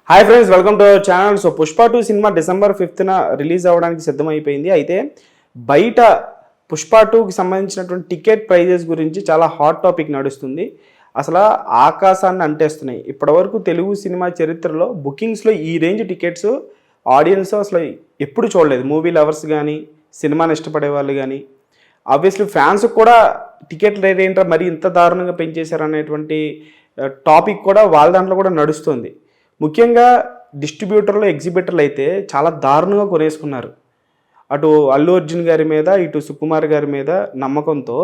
Hi friends, welcome to our channel. So Pushpa 2 cinema December 5th release అవ్వడానికి సిద్ధమైపోయింది. అయితే బయట పుష్ప 2కి సంబంధించినటువంటి టికెట్ ప్రైజెస్ గురించి చాలా హాట్ టాపిక్ నడుస్తుంది. అసలు ఆకాశాన్ని అంటేస్తున్నాయి. ఇప్పటివరకు తెలుగు సినిమా చరిత్రలో బుకింగ్స్లో ఈ రేంజ్ టికెట్స్ ఆడియన్స్ అసలు ఎప్పుడు చూడలేదు. మూవీ లవర్స్ కానీ, సినిమాని ఇష్టపడే వాళ్ళు కానీ, ఆబ్వియస్లీ ఫ్యాన్స్ కూడా టికెట్ రేట్ ఏంటో మరి ఇంత దారుణంగా పెంచేశారు అనేటువంటి టాపిక్ కూడా వాళ్ళ దాంట్లో కూడా నడుస్తుంది. ముఖ్యంగా డిస్ట్రిబ్యూటర్లు, ఎగ్జిబిటర్లు అయితే చాలా దారుణంగా కొనేసుకున్నారు. అటు అల్లు అర్జున్ గారి మీద, ఇటు సుకుమార్ గారి మీద నమ్మకంతో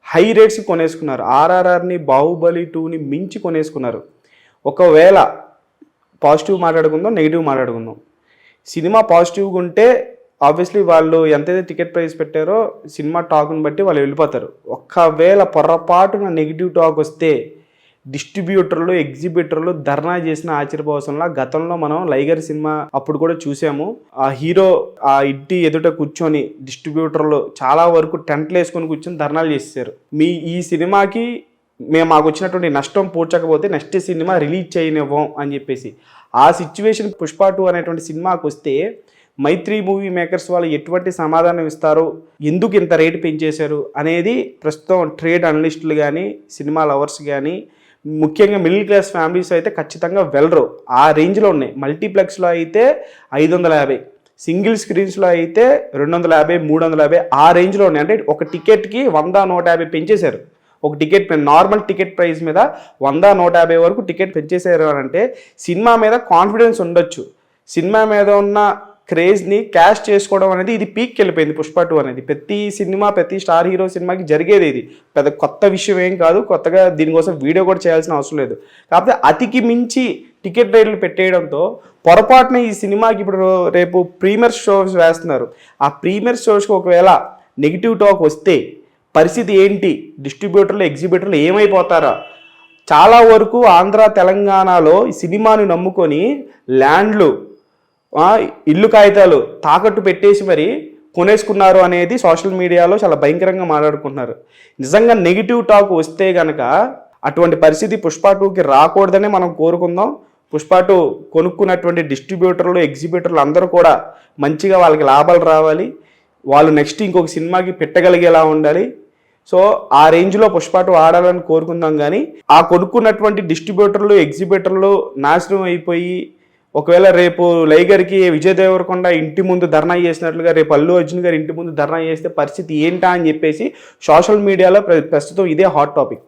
హై రేట్స్ కొనేసుకున్నారు. ఆర్ఆర్ఆర్ని, బాహుబలి 2ని మించి కొనేసుకున్నారు. ఒకవేళ పాజిటివ్ మాట్లాడుకుందాం, నెగిటివ్ మాట్లాడుకుందాం. సినిమా పాజిటివ్గా ఉంటే ఆబ్వియస్లీ వాళ్ళు ఎంతైతే టికెట్ ప్రైస్ పెట్టారో సినిమా టాక్ని బట్టి వాళ్ళు వెళ్ళిపోతారు. ఒకవేళ పొరపాటున నెగిటివ్ టాక్ వస్తే డిస్ట్రిబ్యూటర్లు, ఎగ్జిబిటర్లు ధర్నా చేసిన ఆశ్చర్యపోవసంలా గతంలో మనం లైగర్ సినిమా అప్పుడు కూడా చూసాము. ఆ హీరో ఆ ఇంటి ఎదుట కూర్చొని డిస్ట్రిబ్యూటర్లు చాలా వరకు టెంట్లు వేసుకొని కూర్చొని ధర్నాలు చేశారు. ఈ సినిమాకి మాకు వచ్చినటువంటి నష్టం పూడ్చకపోతే నెక్స్ట్ సినిమా రిలీజ్ చేయనివ్వం అని చెప్పేసి ఆ సిచ్యువేషన్ పుష్ప 2 అనేటువంటి సినిమాకి వస్తే మైత్రి మూవీ మేకర్స్ వాళ్ళు ఎటువంటి సమాధానం ఇస్తారు, ఎందుకు ఇంత రేటు పెంచేశారు అనేది ప్రస్తుతం ట్రేడ్ అనలిస్టులు కానీ, సినిమా లవర్స్ కానీ, ముఖ్యంగా మిడిల్ క్లాస్ ఫ్యామిలీస్ అయితే ఖచ్చితంగా వెళ్ళరు. ఆ రేంజ్లో ఉన్నాయి. మల్టీప్లెక్స్లో అయితే 550, సింగిల్ స్క్రీన్స్లో అయితే 250, 350 ఆ రేంజ్లో ఉన్నాయి. అంటే ఒక టికెట్కి 100, 150 పెంచేశారు. ఒక టికెట్ నార్మల్ టికెట్ ప్రైస్ మీద 100, 150 వరకు టికెట్ పెంచేశారు అని అంటే సినిమా మీద కాన్ఫిడెన్స్ ఉండొచ్చు. సినిమా మీద ఉన్న క్రేజ్ని క్యాష్ చేసుకోవడం అనేది ఇది పీక్కి వెళ్ళిపోయింది. పుష్ప 2 అనేది ప్రతి సినిమా, ప్రతి స్టార్ హీరో సినిమాకి జరిగేది. ఇది పెద్ద కొత్త విషయం ఏం కాదు. కొత్తగా దీనికోసం వీడియో కూడా చేయాల్సిన అవసరం లేదు. కాకపోతే అతికి మించి టికెట్ రేట్లు పెట్టేయడంతో పొరపాటున ఈ సినిమాకి ఇప్పుడు రేపు ప్రీమియర్ షోస్ వేస్తున్నారు. ఆ ప్రీమియర్ షోస్కి ఒకవేళ నెగిటివ్ టాక్ వస్తే పరిస్థితి ఏంటి? డిస్ట్రిబ్యూటర్లు, ఎగ్జిబిటర్లు ఏమైపోతారా? చాలా వరకు ఆంధ్ర, తెలంగాణలో ఈ సినిమాని నమ్ముకొని ల్యాండ్లు, ఇల్లు కాగితాలు తాకట్టు పెట్టేసి మరి కొనేసుకున్నారు అనేది సోషల్ మీడియాలో చాలా భయంకరంగా మాట్లాడుకుంటున్నారు. నిజంగా నెగిటివ్ టాక్ వస్తే కనుక అటువంటి పరిస్థితి పుష్ప 2కి రాకూడదని మనం కోరుకుందాం. పుష్ప 2 కొనుక్కున్నటువంటి డిస్ట్రిబ్యూటర్లు, ఎగ్జిబిటర్లు అందరూ కూడా మంచిగా వాళ్ళకి లాభాలు రావాలి. వాళ్ళు నెక్స్ట్ ఇంకొక సినిమాకి పెట్టగలిగేలా ఉండాలి. సో ఆ రేంజ్లో పుష్ప 2 ఆడాలని కోరుకుందాం. కానీ ఆ కొనుక్కున్నటువంటి డిస్ట్రిబ్యూటర్లు, ఎగ్జిబిటర్లు నాశనం అయిపోయి ఒకవేళ రేపు లైగర్కి విజయ్ దేవరకొండ ఇంటి ముందు ధర్నా చేసినట్లుగా రేపు అల్లు అర్జున్ గారు ఇంటి ముందు ధర్నా చేస్తే పరిస్థితి ఏంటా అని చెప్పేసి సోషల్ మీడియాలో ప్రస్తుతం ఇదే హాట్ టాపిక్.